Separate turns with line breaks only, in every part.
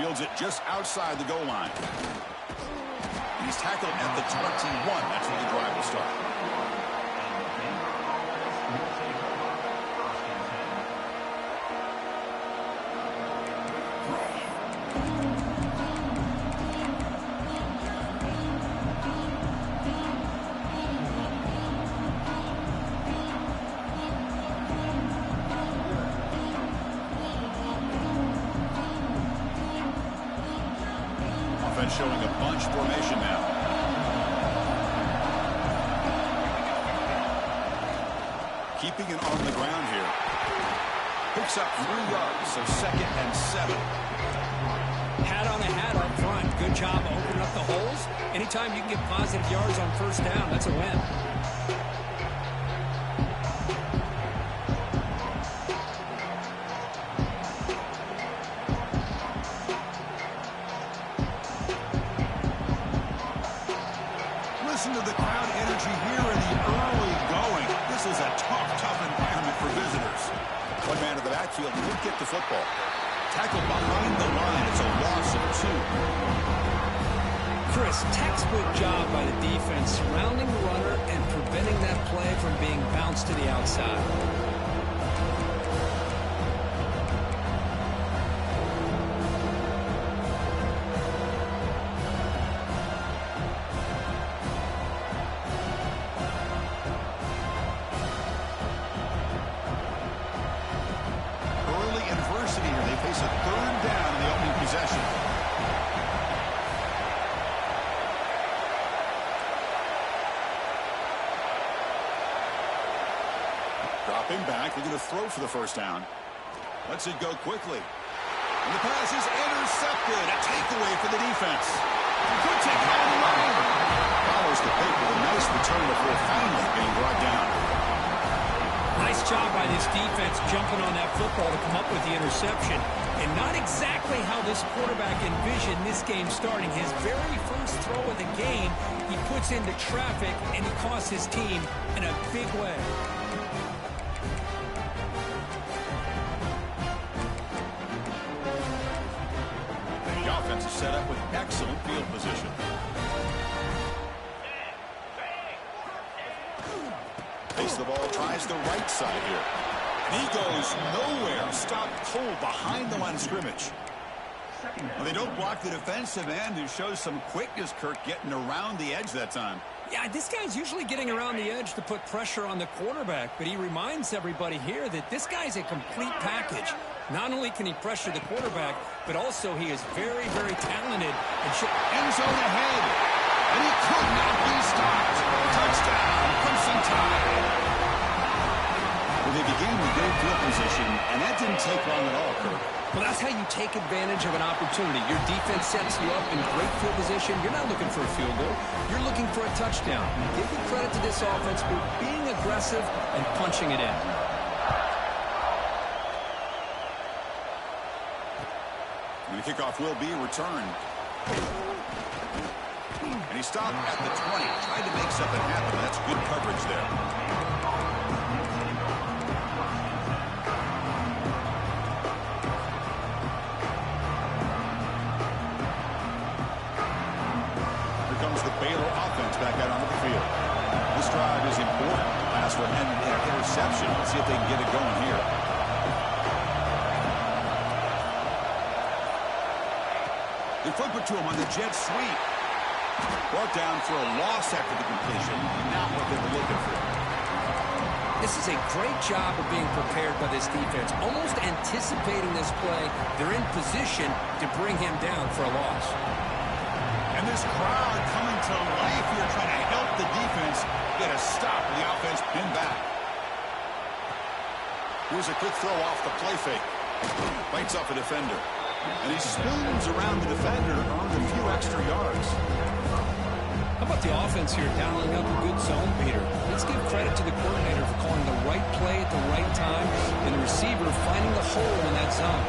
Fields it just outside the goal line. He's tackled at the 21. That's where the drive will start. Showing a bunch formation now. Keeping it on the ground here. Picks up 3 yards, so 2nd and 7.
Hat on a hat up front. Good job opening up the holes. Anytime you can get positive yards on first down, that's a win.
Listen to the crowd energy here in the early going. This is a tough environment for visitors. One man in the backfield did get the football. Tackled behind the line. It's a loss of 2.
Chris, textbook job by the defense surrounding the runner and preventing that play from being bounced to the outside.
Face a 3rd down in the opening possession. Dropping back, they're going to throw for the first down. Lets it go quickly. And the pass is intercepted. A takeaway for the defense. Good take on the line. Follows the pick with a nice return before finally being brought down.
Nice job by this defense jumping on that football to come up with the interception. And not exactly how this quarterback envisioned this game starting. His very first throw of the game, he puts into traffic, and he costs his team in a big way.
The offense is set up with excellent field position. Takes the ball, tries the right side here. And he goes nowhere. Stopped cold behind the line of scrimmage. Well, they don't block the defensive end, who shows some quickness, Kirk, getting around the edge that time.
Yeah, this guy's usually getting around the edge to put pressure on the quarterback, but he reminds everybody here that this guy's a complete package. Not only can he pressure the quarterback, but also he is very talented.
End zone ahead. And he could not be stopped. Touchdown, Crimson Tide. Well, they began with good field position, and that didn't take long at all, Kirk.
Well, that's how you take advantage of an opportunity. Your defense sets you up in great field position. You're not looking for a field goal. You're looking for a touchdown. Give the credit to this offense for being aggressive and punching it in.
And the kickoff will be returned. And he stopped at the 20. Tried to make something happen. That's good coverage there. Here comes the Baylor offense back out onto the field. This drive is important. Pass will end in an interception. Let's see if they can get it going here. They flip it to him on the jet sweep. Brought down for a loss after the completion. Not what they were looking for.
This is a great job of being prepared by this defense. Almost anticipating this play. They're in position to bring him down for a loss.
And this crowd coming to life here, trying to help the defense get a stop. The offense pinned back. Here's a quick throw off the play fake. Bites off a defender. And he spins around the defender, earned a few extra yards.
How about the offense here dialing up a good zone beater? Let's give credit to the coordinator for calling the right play at the right time and the receiver finding the hole in that zone.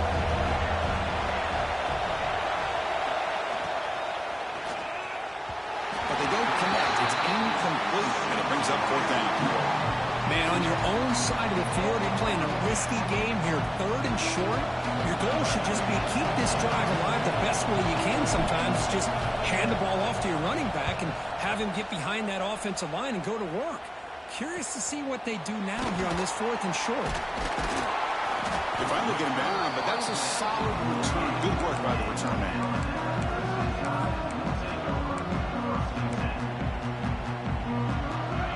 But they don't connect. It's incomplete, and it brings up 4th down.
Man, on your own side of the field, you're playing a risky game here, 3rd and short. Your goal should just be keep this drive alive the best way you can sometimes. Just hand the ball off to your running back and have him get behind that offensive line and go to work. Curious to see what they do now here on this 4th and short.
They finally get him down, but that's a solid return. Good work by the return man.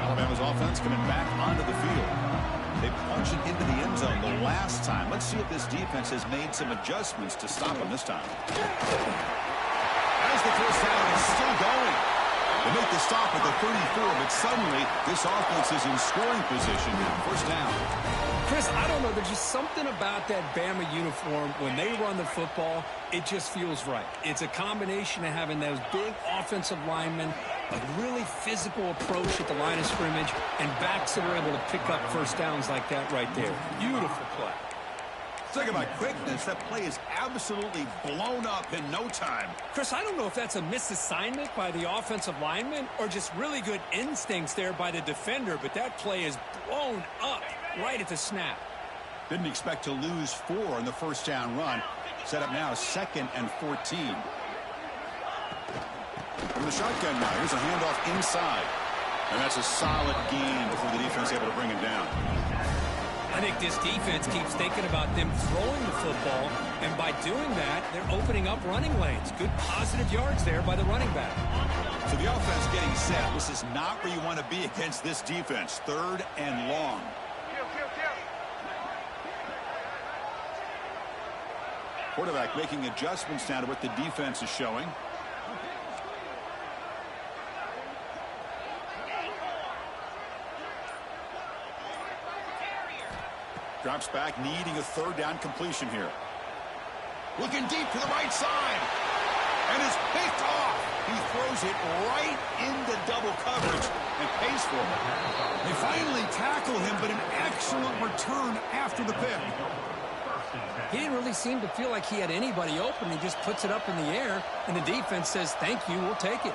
Alabama's offense coming back onto the field. They punch it into the end zone the last time. Let's see if this defense has made some adjustments to stop them this time. As the first down is still going. They make the stop at the 34, but suddenly this offense is in scoring position. First down.
Chris, I don't know. There's just something about that BAMA uniform. When they run the football, it just feels right. It's a combination of having those big offensive linemen, a really physical approach at the line of scrimmage, and backs that are able to pick up first downs like that right there. Beautiful play.
Talk about quickness. That play is absolutely blown up in no time.
Chris, I don't know if that's a misassignment by the offensive lineman or just really good instincts there by the defender, but that play is blown up right at the snap.
Didn't expect to lose 4 on the first down run. Set up now 2nd and 14. From the shotgun now, here's a handoff inside. And that's a solid gain before the defense able to bring him down.
I think this defense keeps thinking about them throwing the football, and by doing that, they're opening up running lanes. Good positive yards there by the running back.
So the offense getting set. This is not where you want to be against this defense. 3rd and long. Quarterback making adjustments now to what the defense is showing. Drops back, needing a 3rd down completion here. Looking deep to the right side. And is picked off. He throws it right into double coverage and pays for it. They finally tackle him, but an excellent return after the pick.
He didn't really seem to feel like he had anybody open. He just puts it up in the air, and the defense says, thank you, we'll take it.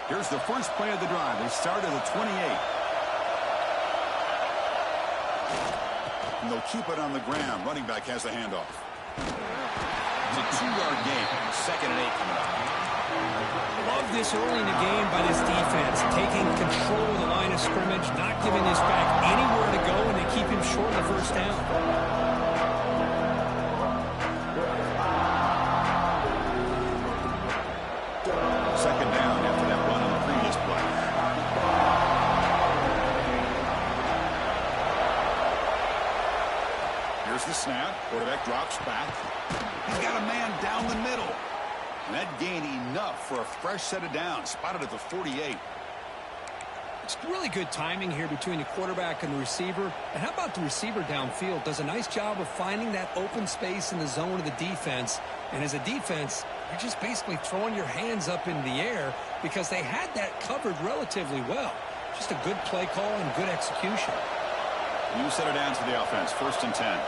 Here's the first play of the drive. They start at the 28. And they'll keep it on the ground. Running back has the handoff. It's a 2-yard gain. 2nd and 8 coming up.
Love this early in the game by this defense. Taking control of the line of scrimmage, not giving this back anywhere to go, and they keep him short of the first down.
Second down after that run on the previous play. Here's the snap. Quarterback drops back. He's got a man down the middle. And that gained enough for a fresh set of downs. Spotted at the 48.
It's really good timing here between the quarterback and the receiver. And how about the receiver downfield? Does a nice job of finding that open space in the zone of the defense. And as a defense, you're just basically throwing your hands up in the air because they had that covered relatively well. Just a good play call and good execution.
New set of downs for the offense. 1st and 10.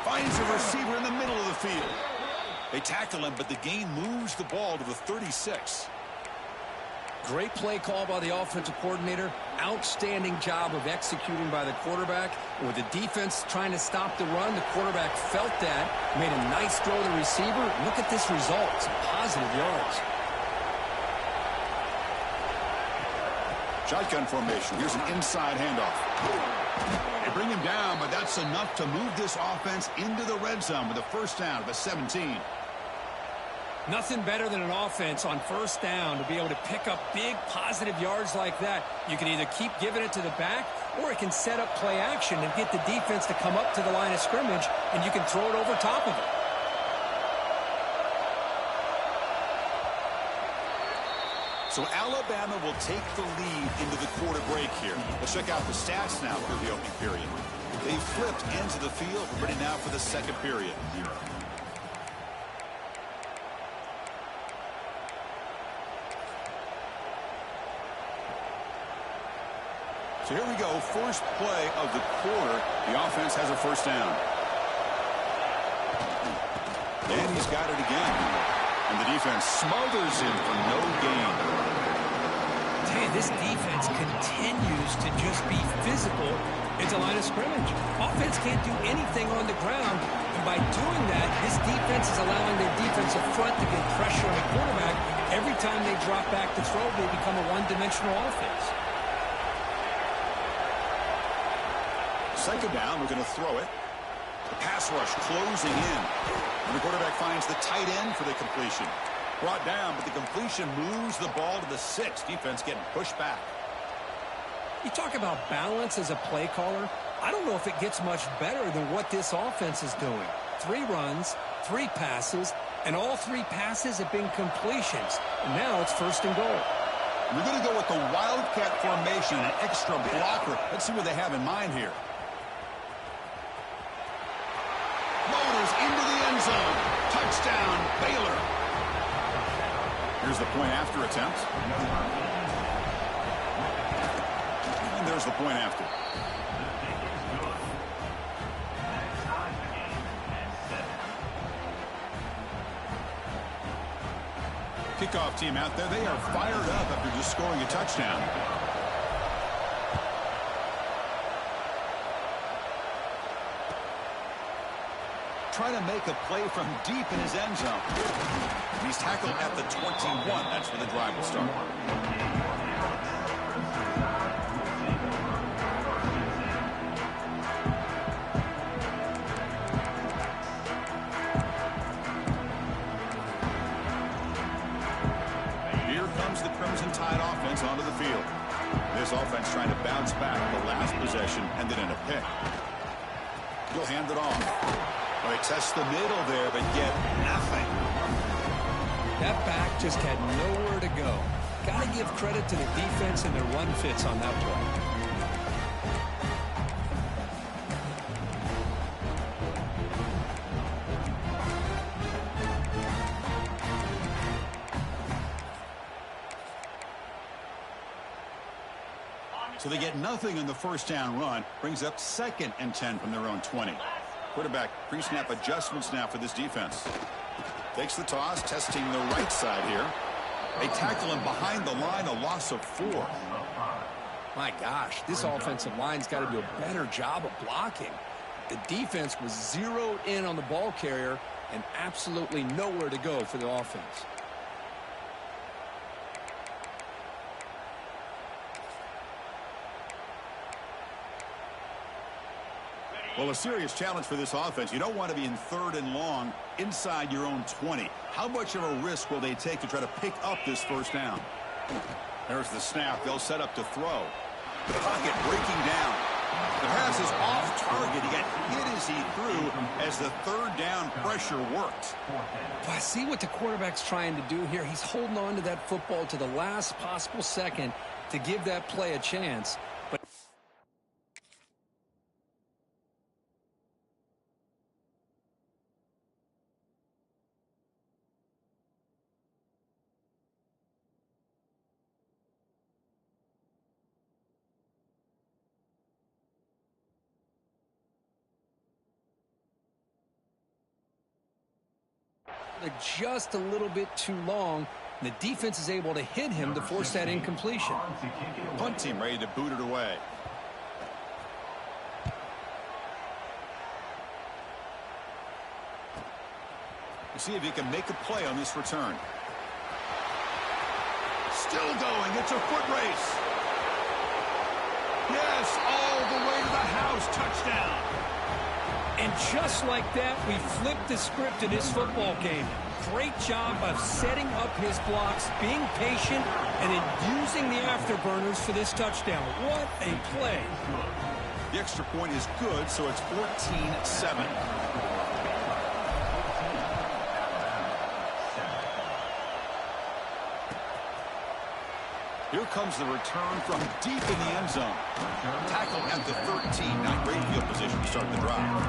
Finds a receiver in the middle of the field. They tackle him, but the gain moves the ball to the 36.
Great play call by the offensive coordinator. Outstanding job of executing by the quarterback. With the defense trying to stop the run, the quarterback felt that, made a nice throw to the receiver. Look at this result. Some positive yards.
Shotgun formation. Here's an inside handoff. They bring him down, but that's enough to move this offense into the red zone with a first down at the 17.
Nothing better than an offense on first down to be able to pick up big positive yards like that. You can either keep giving it to the back, or it can set up play action and get the defense to come up to the line of scrimmage, and you can throw it over top of it.
So Alabama will take the lead into the quarter break here. Let's check out the stats now through the opening period. They flipped into the field, ready now for the second period. So here we go, first play of the quarter. The offense has a first down. And he's got it again. And the defense smothers him for no gain.
Man, this defense continues to just be physical at the line of scrimmage. Offense can't do anything on the ground, and by doing that, this defense is allowing their defensive front to get pressure on the quarterback. Every time they drop back to throw, they become a one-dimensional offense.
Second down, we're going to throw it. The pass rush closing in. And the quarterback finds the tight end for the completion. Brought down, but the completion moves the ball to the 6. Defense getting pushed back.
You talk about balance as a play caller. I don't know if it gets much better than what this offense is doing. 3 runs, 3 passes, and all 3 passes have been completions. And now it's 1st and goal.
We're going to go with the Wildcat formation, an extra blocker. Let's see what they have in mind here. Motors into the end zone. Touchdown, Baylor. Here's the point after attempt. And there's the point after. Kickoff team out there. They are fired up after just scoring a touchdown. Trying to make a play from deep in his end zone. He's tackled at the 21. That's where the drive will start. Here comes the Crimson Tide offense onto the field. This offense trying to bounce back the last possession and then in a pick. He'll hand it off. Well, they test the middle there, but get nothing.
That back just had nowhere to go. Got to give credit to the defense and their run fits on that play.
So they get nothing in the first down run. Brings up 2nd and 10 from their own 20. Quarterback pre-snap adjustments now for this defense. Takes the toss, testing the right side here. They tackle him behind the line, a loss of 4.
My gosh, this offensive line's got to do a better job of blocking. The defense was zeroed in on the ball carrier and absolutely nowhere to go for the offense.
Well, a serious challenge for this offense. You don't want to be in 3rd and long inside your own 20. How much of a risk will they take to try to pick up this first down? There's the snap. They'll set up to throw. The pocket breaking down. The pass is off target. He got hit as he threw as the 3rd down pressure worked.
Well, I see what the quarterback's trying to do here. He's holding on to that football to the last possible second to give that play a chance. But just a little bit too long. The defense is able to hit him to force that incompletion.
Punt team ready to boot it away. We'll see if he can make a play on this return. Still going. It's a foot race. Yes, all the way to the house. Touchdown.
And just like that, we flipped the script in this football game. Great job of setting up his blocks, being patient, and then using the afterburners for this touchdown. What a play.
The extra point is good, so it's 14-7. Here comes the return from deep in the end zone. Tackle at the 13. Now great field position to start the drive.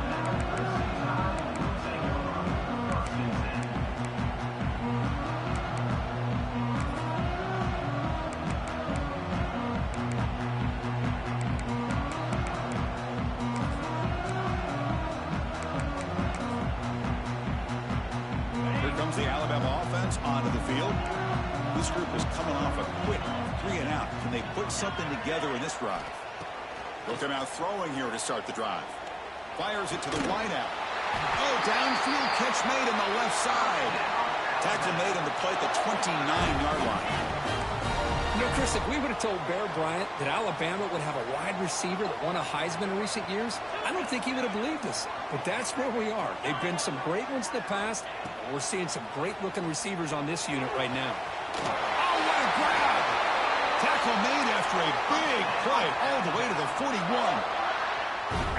Here comes the Alabama offense on onto the field. This group is coming off a quick 3-and-out. Can they put something together in this drive? They'll come out throwing here to start the drive. Fires it to the wideout. Oh, downfield catch made on the left side. Tackle made on the play at the 29-yard line.
You know, Chris, if we would have told Bear Bryant that Alabama would have a wide receiver that won a Heisman in recent years, I don't think he would have believed us. But that's where we are. They've been some great ones in the past. We're seeing some great-looking receivers on this unit right now.
Oh, what a grab! Tackle made after a big play all the way to the 41.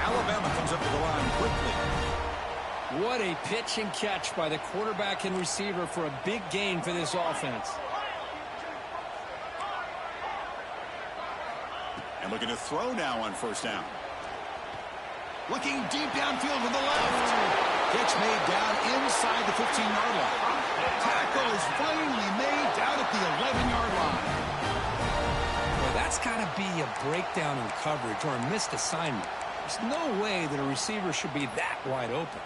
Alabama comes up to the line quickly.
What a pitch and catch by the quarterback and receiver for a big gain for this offense.
And looking to throw now on first down. Looking deep downfield to the left. Catch made down inside the 15-yard line. Tackle is finally made down at the 11-yard line.
Well, that's got to be a breakdown in coverage or a missed assignment. There's no way that a receiver should be that wide open.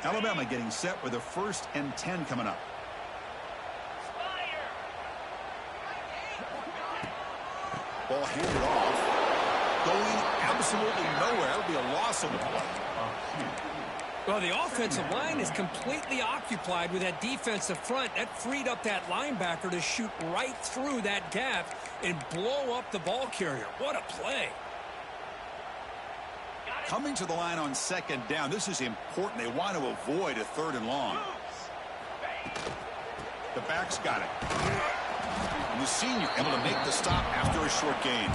Alabama getting set with a 1st and 10 coming up. Ball handed off. Going absolutely nowhere. That'll be a loss on the play.
Well, the offensive line is completely occupied with that defensive front. That freed up that linebacker to shoot right through that gap and blow up the ball carrier. What a play.
Coming to the line on 2nd down. This is important. They want to avoid a 3rd and long. The back's got it. And the senior able to make the stop after a short gain.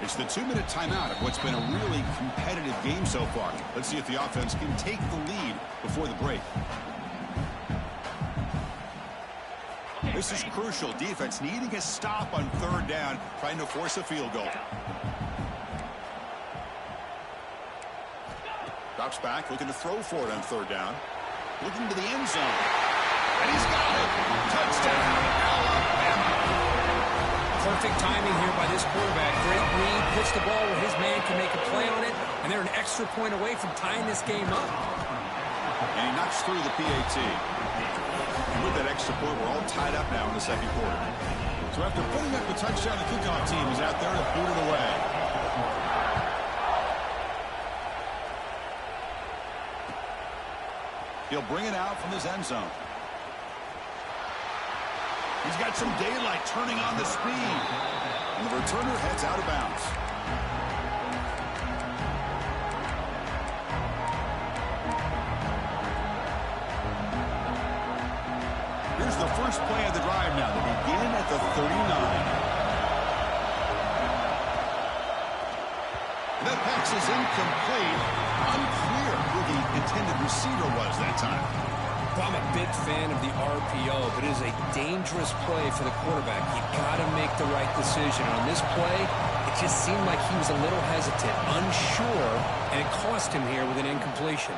It's the 2-minute timeout of what's been a really competitive game so far. Let's see if the offense can take the lead before the break. This is crucial. Defense needing a stop on 3rd down, trying to force a field goal. Drops back, looking to throw for it on 3rd down. Looking to the end zone. And he's got it. Touchdown, Alabama.
Perfect timing here by this quarterback. Great read, puts the ball where his man can make a play on it, and they're an extra point away from tying this game up.
And he knocks through the PAT. And with that extra point, we're all tied up now in the 2nd quarter. So after putting up the touchdown, the kickoff team is out there to boot it away. He'll bring it out from his end zone. He's got some daylight turning on the speed. And the returner heads out of bounds. Here's the first play of the drive now. They begin at the 39. That pass is incomplete. Unclear who the intended receiver was that time.
Well, I'm a big fan of the RPO, but it is a dangerous play for the quarterback. You've got to make the right decision. On this play, it just seemed like he was a little hesitant, unsure, and it cost him here with an incompletion.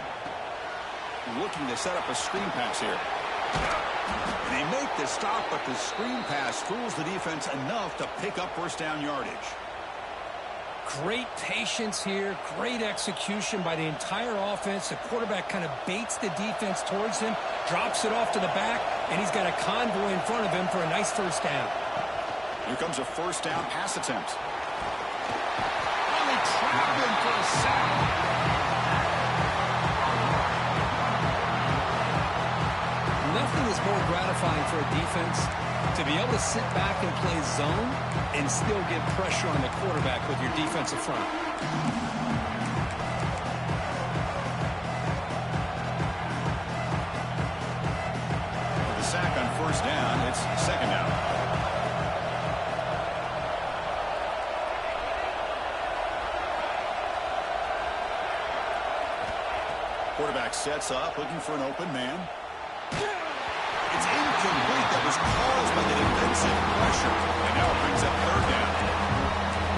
Looking to set up a screen pass here. And they make the stop, but the screen pass fools the defense enough to pick up 1st down yardage.
Great patience here, great execution by the entire offense. The quarterback kind of baits the defense towards him, drops it off to the back, and he's got a convoy in front of him for a nice 1st down.
Here comes a 1st down pass attempt. Only trapped him for a sack.
Nothing is more gratifying for a defense to be able to sit back and play zone and still get pressure on the quarterback with your defensive front.
The sack on 1st down, it's 2nd down. Quarterback sets up, looking for an open man. It's incomplete. That was caused by the defensive pressure. And now it brings up 3rd down.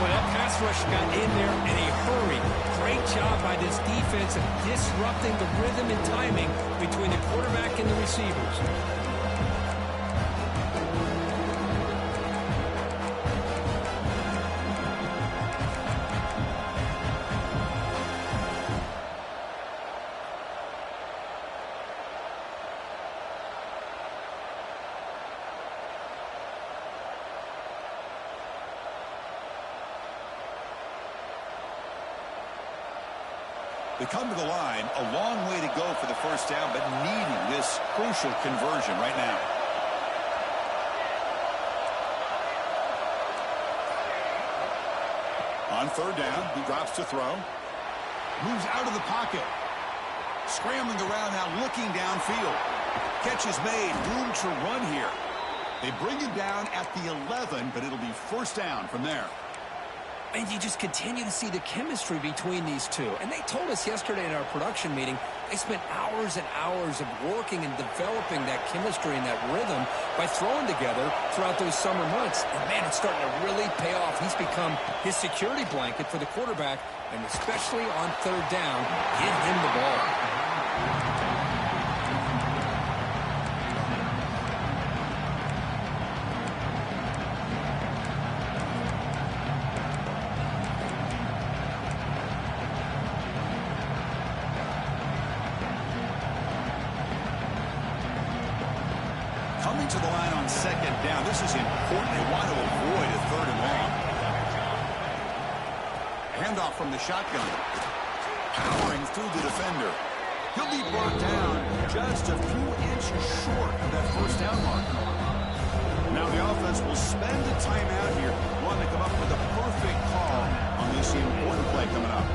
Well, that pass rush got in there in a hurry. Great job by this defense of disrupting the rhythm and timing between the quarterback and the receivers.
They come to the line, a long way to go for the first down, but needing this crucial conversion right now. On third down, he drops to throw. Moves out of the pocket. Scrambling around now, looking downfield. Catch is made, room to run here. They bring him down at the 11, but it'll be first down from there.
And you just continue to see the chemistry between these two. And they told us yesterday in our production meeting, they spent hours and hours of working and developing that chemistry and that rhythm by throwing together throughout those summer months. And, man, it's starting to really pay off. He's become his security blanket for the quarterback, and especially on third down, get him the ball.
Coming to the line on second down. This is important. They want to avoid a third and long. Handoff from the shotgun. Powering through the defender. He'll be brought down just a few inches short of that first down mark. Now the offense will spend a timeout here. Want to come up with a perfect call on this important play coming up.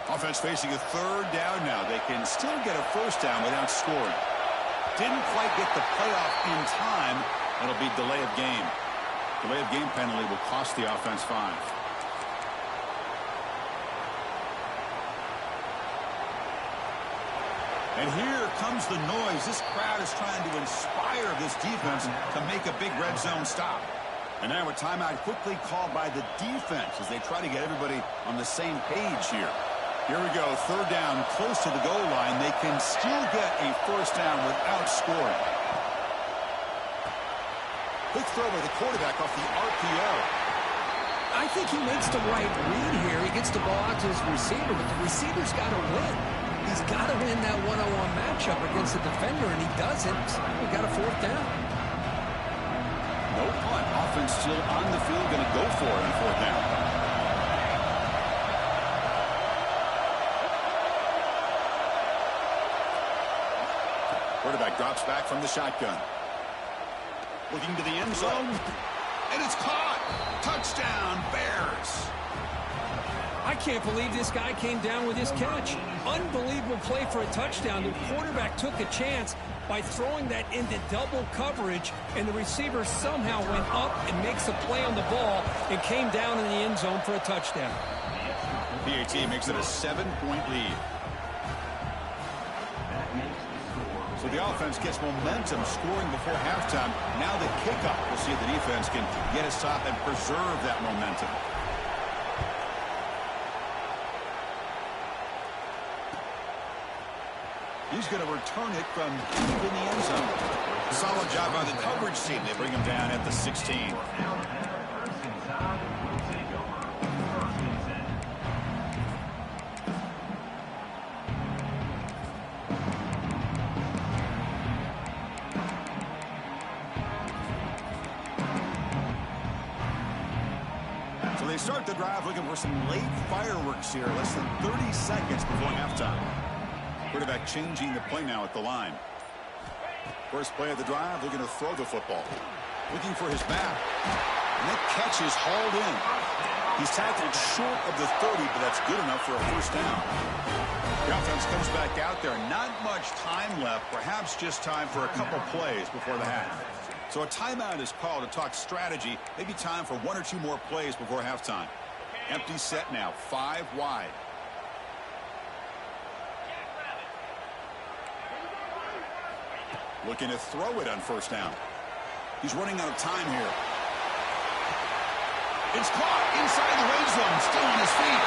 Offense facing a third down now. They can still get a first down without scoring. Didn't quite get the playoff in time. That'll be delay of game. Delay of game penalty will cost the offense 5. And here comes the noise. This crowd is trying to inspire this defense to make a big red zone stop. And now a timeout quickly called by the defense as they try to get everybody on the same page here. Here we go, third down, close to the goal line. They can still get a first down without scoring. Quick throw by the quarterback off the RPO.
I think he makes the right read here. He gets the ball out to his receiver, but the receiver's got to win. He's got to win that one-on-one matchup against the defender, and he doesn't. We got a fourth down.
No punt. Offense still on the field, going to go for it on fourth down. Quarterback drops back from the shotgun. Looking to the end zone. And it's caught. Touchdown, Bears.
I can't believe this guy came down with his catch. Unbelievable play for a touchdown. The quarterback took a chance by throwing that into double coverage, and the receiver somehow went up and makes a play on the ball and came down in the end zone for a touchdown.
PAT makes it a 7-point lead. So the offense gets momentum scoring before halftime. Now the kickoff. We'll see if the defense can get a stop and preserve that momentum. He's going to return it from deep in the end zone. Solid job by the coverage team. They bring him down at the 16. So they start the drive looking for some late fireworks here. Less than 30 seconds before halftime. Quarterback changing the play now at the line. First play of the drive, looking to throw the football. Looking for his back. And that catch is hauled in. He's tackled short of the 30, but that's good enough for a first down. The offense comes back out there. Not much time left. Perhaps just time for a couple plays before the half. So a timeout is called to talk strategy. Maybe time for 1 or 2 more plays before halftime. Empty set now, 5 wide. Looking to throw it on first down. He's running out of time here. It's caught inside the red zone, still on his feet.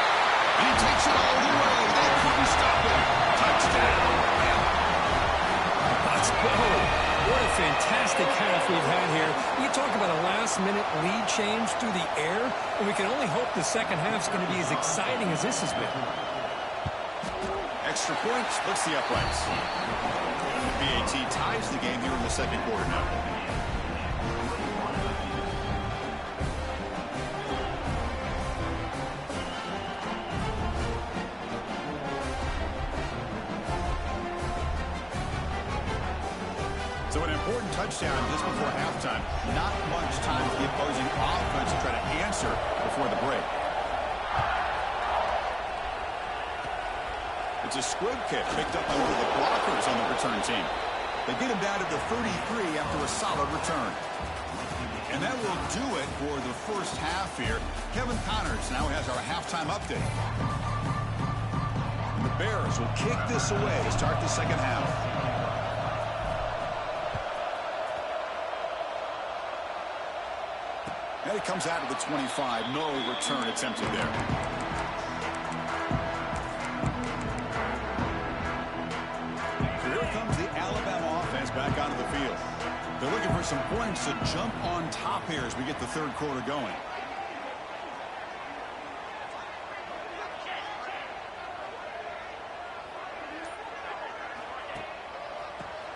And he takes it all the way. They couldn't stop him. Touchdown, Bama.
Let's go. What a fantastic half we've had here. You talk about a last-minute lead change through the air, and we can only hope the second half's going to be as exciting as this has been.
Extra point splits the uprights. BAT ties the game here in the second quarter now. So an important touchdown just before halftime. Not much time for the opposing offense to try to answer before the break. It's a squib kick picked up by one of the blockers on the return team. They get him down to the 33 after a solid return. And that will do it for the first half here. Kevin Connors now has our halftime update. And the Bears will kick this away to start the second half. And it comes out of the 25. No return attempted there. So here comes the Alabama offense back onto the field. They're looking for some points to jump on top here as we get the third quarter going.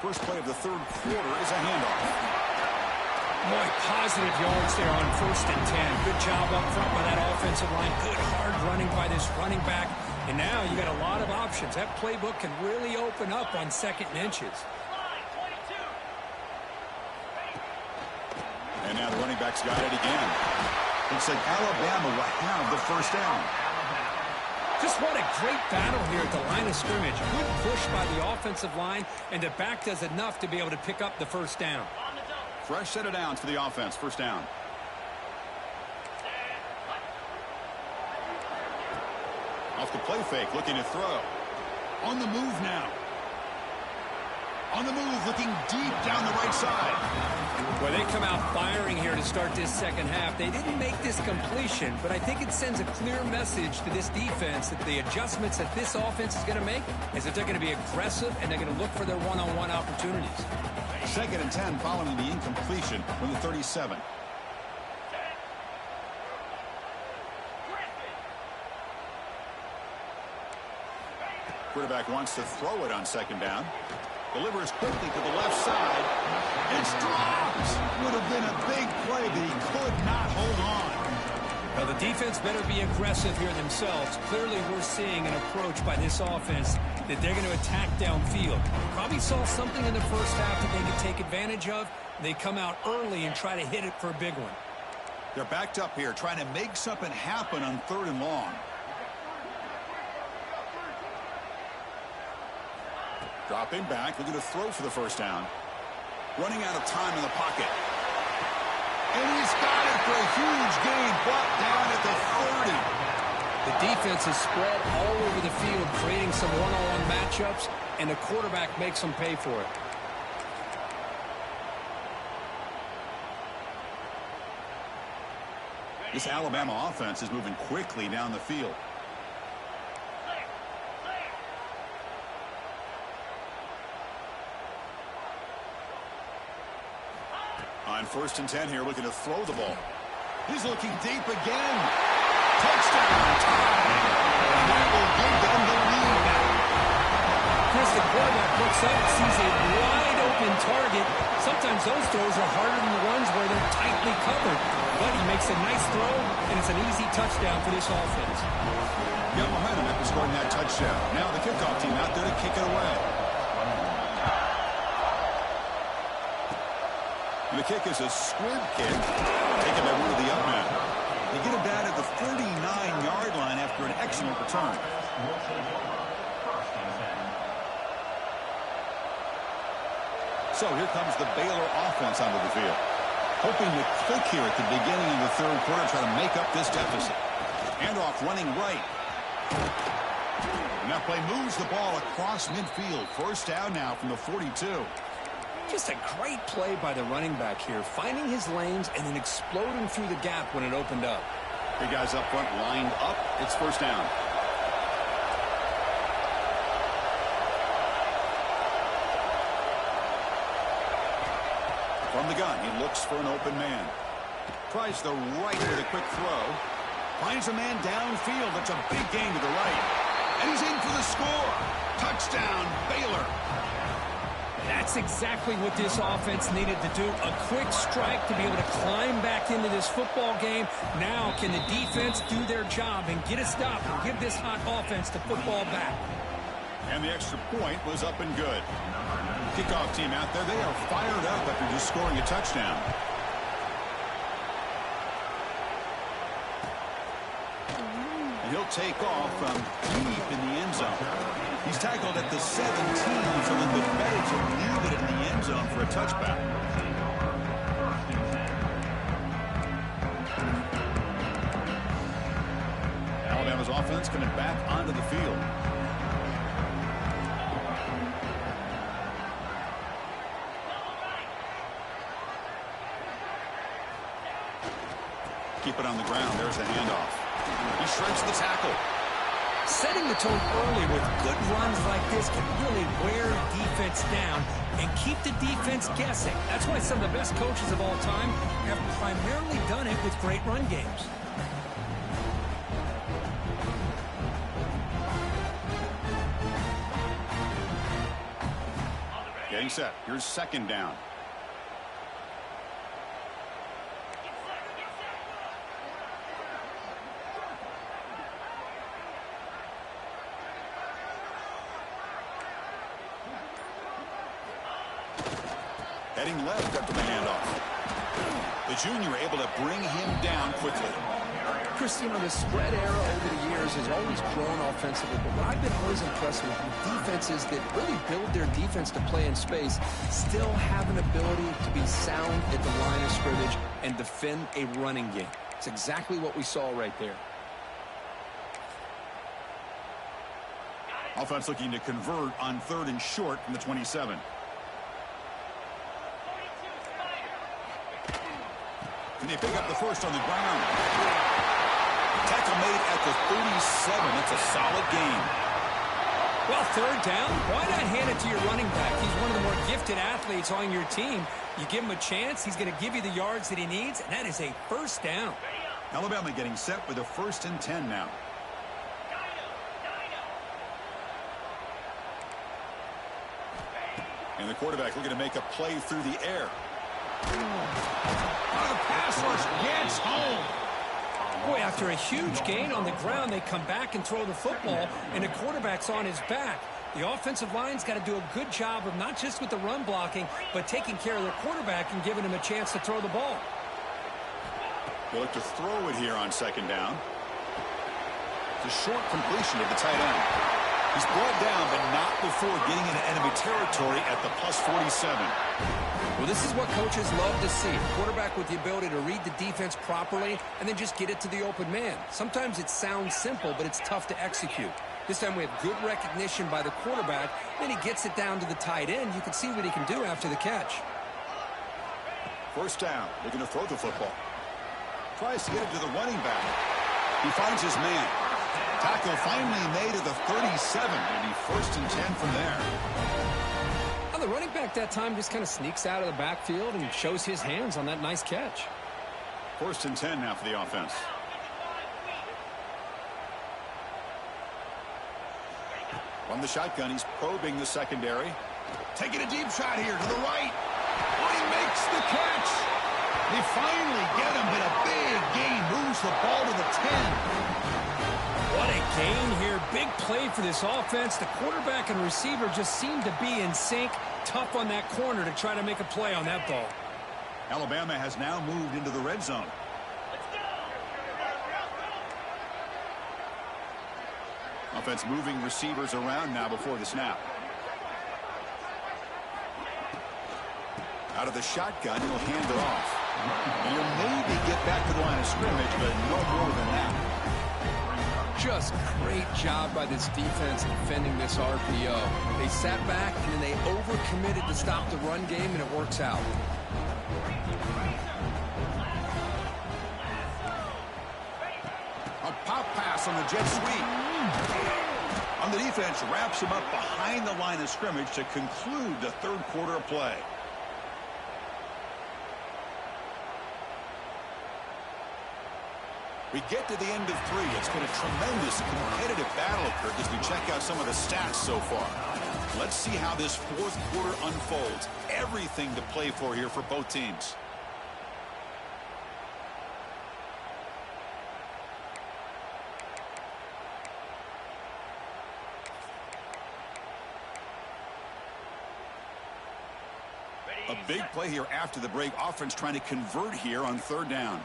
First play of the third quarter is a handoff.
Boy, positive yards there on 1st and 10. Good job up front by that offensive line. Good hard running by this running back. And now you got a lot of options. That playbook can really open up on 2nd and inches.
And now the running back's got it again. Looks like Alabama will have the first down.
Just what a great battle here at the line of scrimmage. Good push by the offensive line, and the back does enough to be able to pick up the first down.
Fresh set of downs for the offense. First down. Off the play fake, looking to throw. On the move now. On the move, looking deep down the right side.
Well, they come out firing here to start this second half. They didn't make this completion, but I think it sends a clear message to this defense that the adjustments that this offense is going to make is that they're going to be aggressive and they're going to look for their one-on-one opportunities.
2nd and 10 following the incompletion from the 37. Quarterback wants to throw it on 2nd down. Delivers quickly to the left side. It's dropped. Would have been a big play, but he could not hold on.
Now, the defense better be aggressive here themselves. Clearly, we're seeing an approach by this offense that they're going to attack downfield. Probably saw something in the first half that they could take advantage of. They come out early and try to hit it for a big one.
They're backed up here, trying to make something happen on 3rd and long. Dropping back, looking to throw for the first down. Running out of time in the pocket. And he's got it for a huge gain, brought down at the 30.
The defense is spread all over the field, creating some one-on-one matchups, and the quarterback makes them pay for it.
This Alabama offense is moving quickly down the field. On 1st and 10 here, looking to throw the ball. He's looking deep again. Touchdown time. And that will give them the lead now.
Chris, the quarterback looks up, sees a wide open target. Sometimes those throws are harder than the ones where they're tightly covered. But he makes a nice throw, and it's an easy touchdown for this offense.
Got momentum after scoring that touchdown. Now the kickoff team out there to kick it away. And the kick is a squib kick, taken by one of the up men. They get him down at the 39-yard line after an excellent return. So here comes the Baylor offense onto the field. Hoping to click here at the beginning of the third quarter, try to make up this deficit. Handoff running right. And that play moves the ball across midfield. First down now from the 42.
Just a great play by the running back here, finding his lanes and then exploding through the gap when it opened up.
Three guys up front lined up. It's first down. From the gun, he looks for an open man. Tries the right with a quick throw. Finds a man downfield. That's a big gain to the right. And he's in for the score. Touchdown, Baylor.
That's exactly what this offense needed to do. A quick strike to be able to climb back into this football game. Now can the defense do their job and get a stop and give this hot offense the football back?
And the extra point was up and good. Kickoff team out there, they are fired up after just scoring a touchdown. And he'll take off from deep in the end zone. He's tackled at the 17, so then the better to leave it in the end zone for a touchback. Alabama's offense coming back onto the field. Keep it on the ground. There's the handoff. He shreds the tackle.
Setting the tone early with good runs like this can really wear defense down and keep the defense guessing. That's why some of the best coaches of all time have primarily done it with great run games.
Getting set. Here's second down. Heading left after the handoff. The junior able to bring him down quickly.
Chris, you know, the spread era over the years has always grown offensively, but what I've been always impressed with defenses that really build their defense to play in space still have an ability to be sound at the line of scrimmage and defend a running game. It's exactly what we saw right there.
Offense looking to convert on 3rd and short from the 27. And they pick up the first on the ground. Tackle made at the 37. It's a solid gain.
Well, 3rd down, why not hand it to your running back? He's one of the more gifted athletes on your team. You give him a chance, he's going to give you the yards that he needs, and that is a 1st down.
Alabama getting set with a 1st and 10 now. And the quarterback looking to make a play through the air. The pass rush gets home.
Boy, after a huge gain on the ground, they come back and throw the football, and the quarterback's on his back. The offensive line's got to do a good job of not just with the run blocking, but taking care of their quarterback and giving him a chance to throw the ball.
They'll look to throw it here on 2nd down. It's a short completion to the tight end. He's brought down, but not before getting into enemy territory at the +47.
Well, this is what coaches love to see. Quarterback with the ability to read the defense properly and then just get it to the open man. Sometimes it sounds simple, but it's tough to execute. This time we have good recognition by the quarterback. Then he gets it down to the tight end. You can see what he can do after the catch.
1st down. Looking to throw the football. Tries to get it to the running back. He finds his man. Tackle finally made at the 37. It'll be 1st and 10 from there.
The running back that time just kind of sneaks out of the backfield and shows his hands on that nice catch.
1st and 10 now for the offense. From the shotgun, he's probing the secondary. Taking a deep shot here to the right. Oh, he makes the catch. They finally get him, but a big gain moves the ball to the 10.
What a gain here. Big play for this offense. The quarterback and receiver just seem to be in sync. Tough on that corner to try to make a play on that ball.
Alabama has now moved into the red zone. Offense moving receivers around now before the snap. Out of the shotgun, he'll hand it off. And he'll maybe get back to the line of scrimmage, but no more than that.
Just great job by this defense defending this RPO. They sat back and then they overcommitted to stop the run game, and it works out.
A pop pass on the jet sweep. On the defense, wraps him up behind the line of scrimmage to conclude the 3rd quarter of play. We get to the end of 3. It's been a tremendous competitive battle, Kirk, as we check out some of the stats so far. Let's see how this fourth quarter unfolds. Everything to play for here for both teams. A big play here after the break. Offense trying to convert here on 3rd down.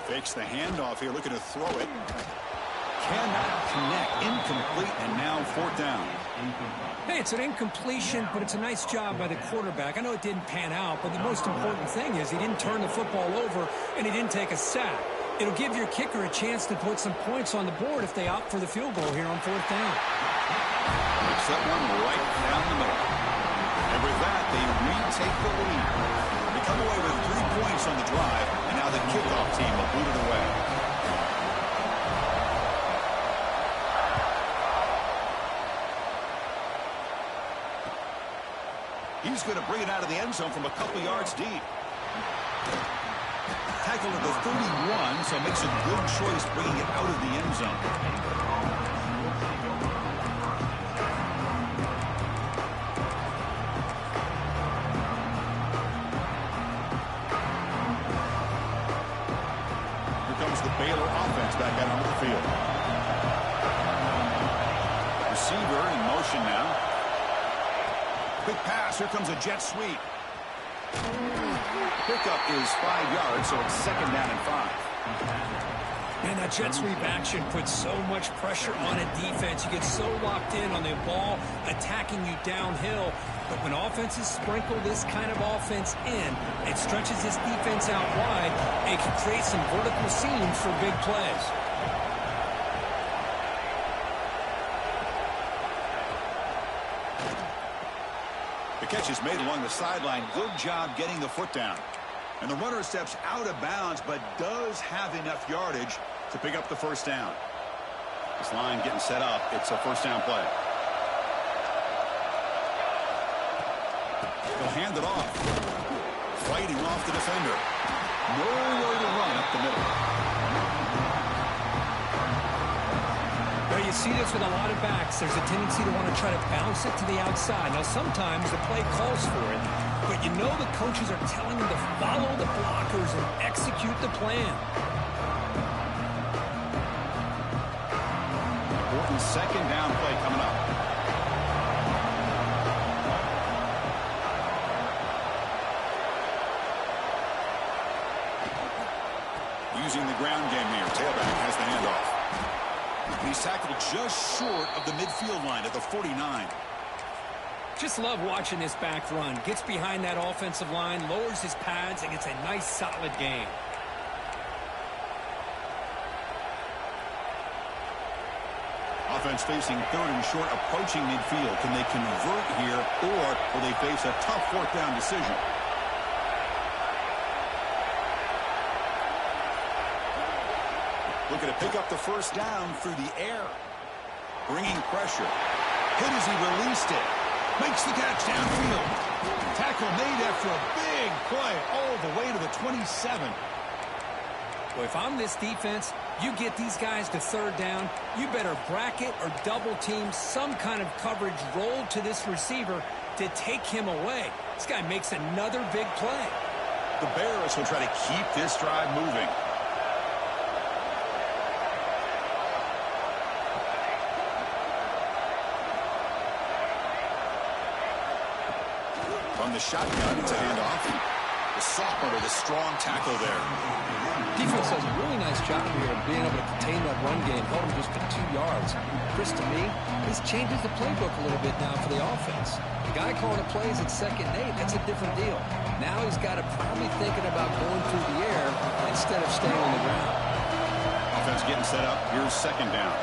Fakes the handoff here, looking to throw it. Cannot connect. Incomplete, and now 4th down.
Hey, it's an incompletion, but it's a nice job by the quarterback. I know it didn't pan out, but the most important thing is he didn't turn the football over, and he didn't take a sack. It'll give your kicker a chance to put some points on the board if they opt for the field goal here on 4th down.
Makes that one right down the middle. And with that, they retake the lead. They come away with 3 points on the drive, and now the kickoff team will boot it away. He's going to bring it out of the end zone from a couple yards deep. Tackle at the 31, so makes a good choice bringing it out of the end zone. Here comes the Baylor offense back out onto the field. Receiver in motion now. Quick pass. Here comes a jet sweep. Pickup is 5 yards, so it's 2nd down and 5.
Man, that jet sweep action puts so much pressure on a defense. You get so locked in on the ball attacking you downhill. But when offenses sprinkle this kind of offense in, it stretches this defense out wide. It can create some vertical seams for big plays.
The catch is made along the sideline. Good job getting the foot down. And the runner steps out of bounds, but does have enough yardage to pick up the 1st down. This line getting set up. It's a 1st down play. They'll hand it off. Fighting off the defender. Nowhere to run up the middle.
Well, you see this with a lot of backs. There's a tendency to want to try to bounce it to the outside. Now, sometimes the play calls for it, but you know the coaches are telling them to follow the blockers and execute the plan.
Important 2nd down play coming up. Using the ground game here. Tailback has the handoff. He's tackled just short of the midfield line at the 49.
Just love watching this back run. Gets behind that offensive line, lowers his pads, and gets a nice, solid gain.
Offense facing 3rd and short, approaching midfield. Can they convert here, or will they face a tough 4th down decision? Looking to pick up the 1st down through the air. Bringing pressure. Hit as he released it. Makes the catch downfield. Tackle made after a big play all the way to the 27.
Well, if I'm this defense, you get these guys to 3rd down, you better bracket or double team some kind of coverage roll to this receiver to take him away. This guy makes another big play.
The Bears will try to keep this drive moving. From the shotgun, it's a handoff. The sophomore with a strong tackle there.
Defense does a really nice job here of being able to contain that run game, held him just for 2 yards. Chris, to me, this changes the playbook a little bit now for the offense. The guy calling the plays at 2nd and 8, that's a different deal. Now he's got to probably thinking about going through the air instead of staying on the ground.
Offense getting set up. Here's 2nd down.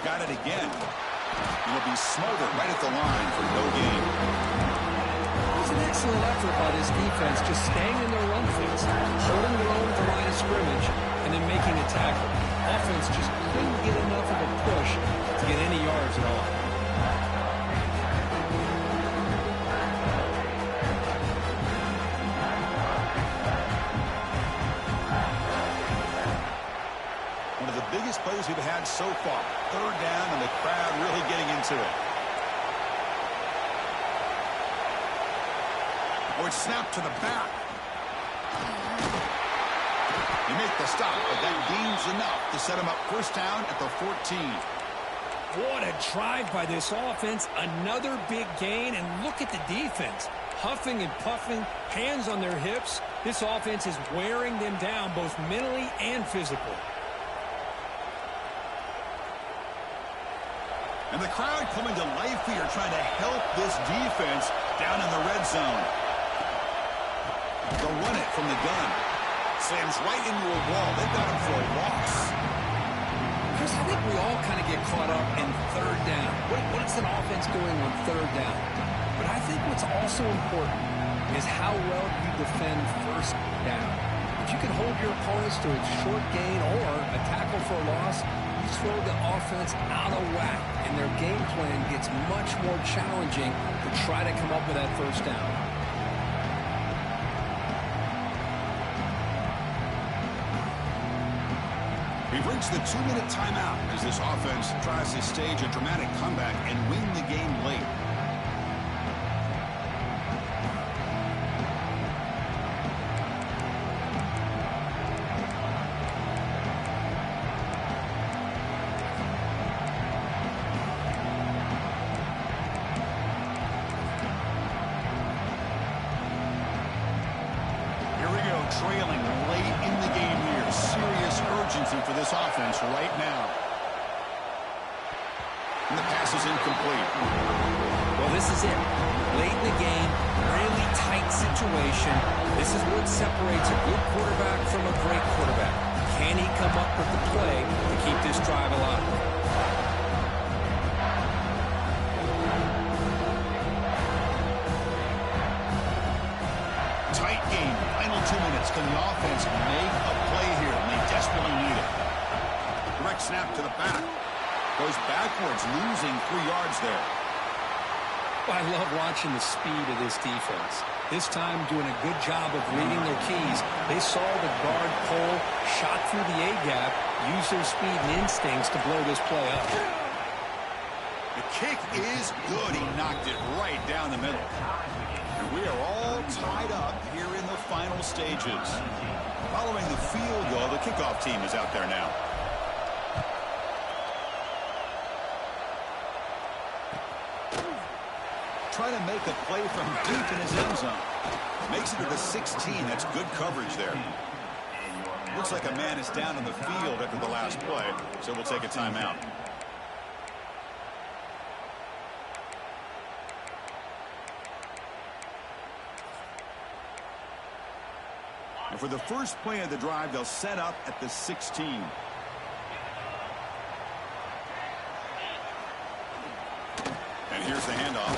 Got it again. It'll be smothered right at the line for no gain.
Wasn't that excellent effort by this defense, just staying in their run fits, holding their own at the line of scrimmage, and then making a tackle. Offense just couldn't get enough of a push to get any yards at all.
One of the biggest plays we've had so far. Third down, and the crowd really getting into it. Or it's snapped to the back. They make the stop, but that gains enough to set him up first down at the 14.
What a drive by this offense. Another big gain, and look at the defense. Huffing and puffing, hands on their hips. This offense is wearing them down both mentally and physically.
And the crowd coming to life here, trying to help this defense down in the red zone. They'll run it from the gun. Slams right into a wall. They've got him for a loss.
Chris, I think we all kind of get caught up in third down. What's an offense doing on third down? But I think what's also important is how well you defend first down. If you can hold your opponents to a short gain or a tackle for a loss, you throw the offense out of whack, and their game plan gets much more challenging to try to come up with that first down.
We've reached the 2-minute timeout as this offense tries to stage a dramatic comeback and win the game late. Trailing late in the game here. Serious urgency for this offense right now. And the pass is incomplete.
Well, this is it. Late in the game, really tight situation. This is what separates a good quarterback from a great quarterback. Can he come up with the play to keep this drive alive?
Tight game. Final 2 minutes. Can the offense make a play here? And they desperately need it. Direct snap to the back. Goes backwards, losing 3 yards there.
Well, I love watching the speed of this defense. This time doing a good job of reading their keys. They saw the guard pull, shot through the A-gap, used their speed and instincts to blow this play up.
The kick is good. He knocked it right down the middle. And we are all tied up here in the final stages. Following the field goal, the kickoff team is out there now. Trying to make a play from deep in his end zone. Makes it to the 16. That's good coverage there. Looks like a man is down on the field after the last play, so we'll take a timeout. And for the first play of the drive, they'll set up at the 16. And here's the handoff.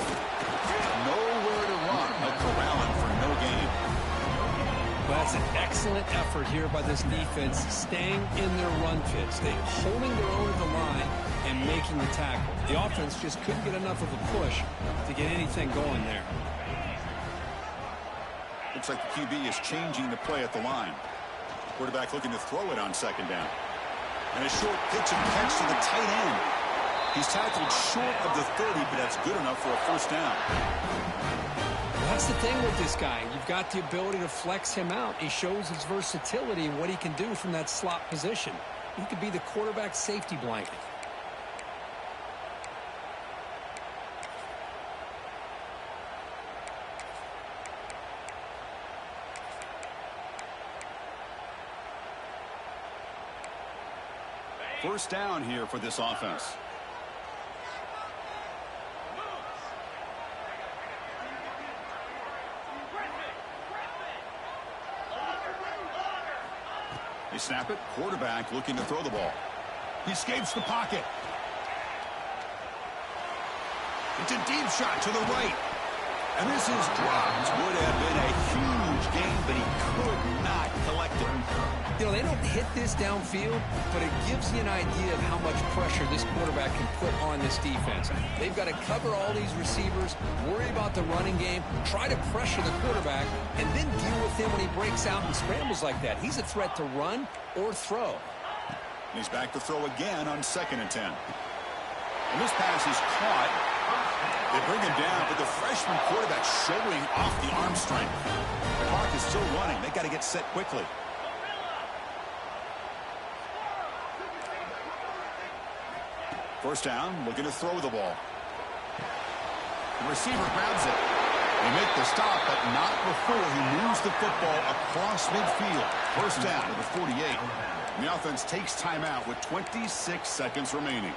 Nowhere to run. They'll corral him for no gain.
Well, that's an excellent effort here by this defense, staying in their run fits. They holding their own at the line and making the tackle. The offense just couldn't get enough of a push to get anything going there.
Looks like the QB is changing the play at the line. Quarterback looking to throw it on second down. And a short pitch and catch to the tight end. He's tackled short of the 30, but that's good enough for a first down.
Well, that's the thing with this guy. You've got the ability to flex him out. He shows his versatility and what he can do from that slot position. He could be the quarterback safety blanket.
First down here for this offense. They snap it. Quarterback looking to throw the ball. He escapes the pocket. It's a deep shot to the right. And this is dropped. Would have been a huge game, but he could not collect it.
You know, they don't hit this downfield, but it gives you an idea of how much pressure this quarterback can put on this defense. They've got to cover all these receivers, worry about the running game, try to pressure the quarterback, and then deal with him when he breaks out and scrambles like that. He's a threat to run or throw.
He's back to throw again on 2nd and 10. And this pass is caught. They bring him down, but the freshman quarterback showing off the arm strength. The clock is still running. They got to get set quickly. First down, looking to throw the ball. The receiver grabs it. They make the stop, but not before he moves the football across midfield. First down to the 48. And the offense takes timeout with 26 seconds remaining.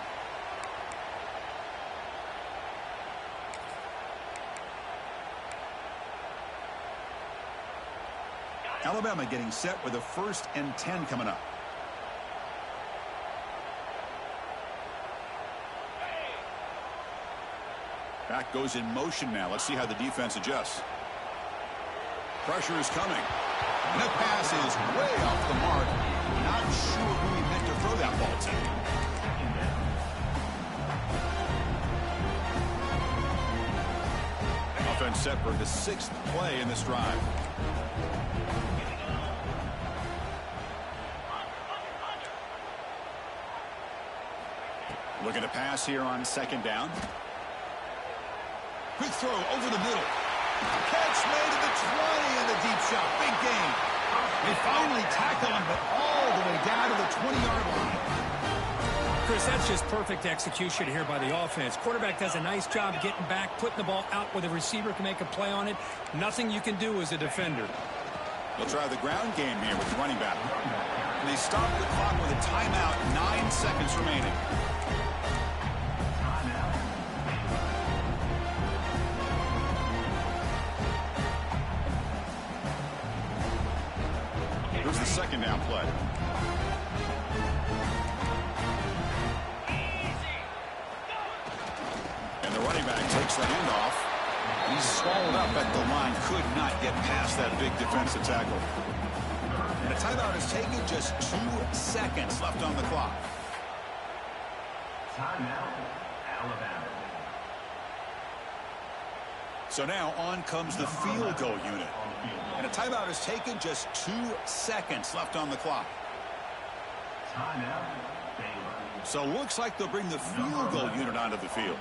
Alabama getting set with a 1st and 10 coming up. Back goes in motion now. Let's see how the defense adjusts. Pressure is coming. And that pass is way off the mark. Not sure who he meant to throw that ball to. Offense set for the 6th play in this drive. Looking to pass here on 2nd down. Quick throw over the middle. Catch made at the 20 and the deep shot. Big gain. They finally tackle him, but all the way down to the 20-yard line.
Chris, that's just perfect execution here by the offense. Quarterback does a nice job getting back, putting the ball out where the receiver can make a play on it. Nothing you can do as a defender.
They'll try the ground game here with the running back. And they stop the clock with a timeout, 9 seconds remaining. Here's the 2nd down play. And the running back takes the handoff. He's swallowed up at the line. Could not get past that big defensive tackle. And a timeout is taken. Just 2 seconds left on the clock.
Timeout, Alabama.
So now on comes the field goal unit. And a timeout is taken. Just 2 seconds left on the clock. So looks like they'll bring the field goal unit onto the field.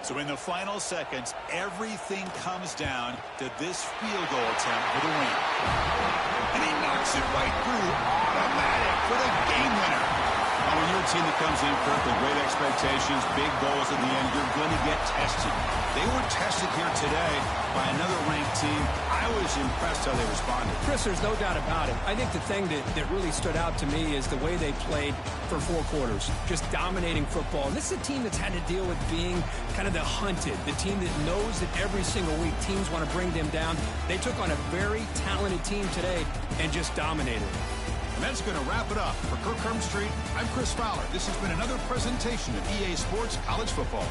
So in the final seconds, everything comes down to this field goal attempt for the win. And he knocks it right through. Automatic for the game winner. And when you're a team that comes in with great expectations, big goals at the end, you're going to get tested. They were tested here today by another ranked team. I was impressed how they responded.
Chris, there's no doubt about it. I think the thing that really stood out to me is the way they played for 4 quarters, just dominating football. And this is a team that's had to deal with being kind of the hunted, the team that knows that every single week teams want to bring them down. They took on a very talented team today and just dominated.
And that's going to wrap it up. For Kirk Street, I'm Chris Fowler. This has been another presentation of EA Sports College Football.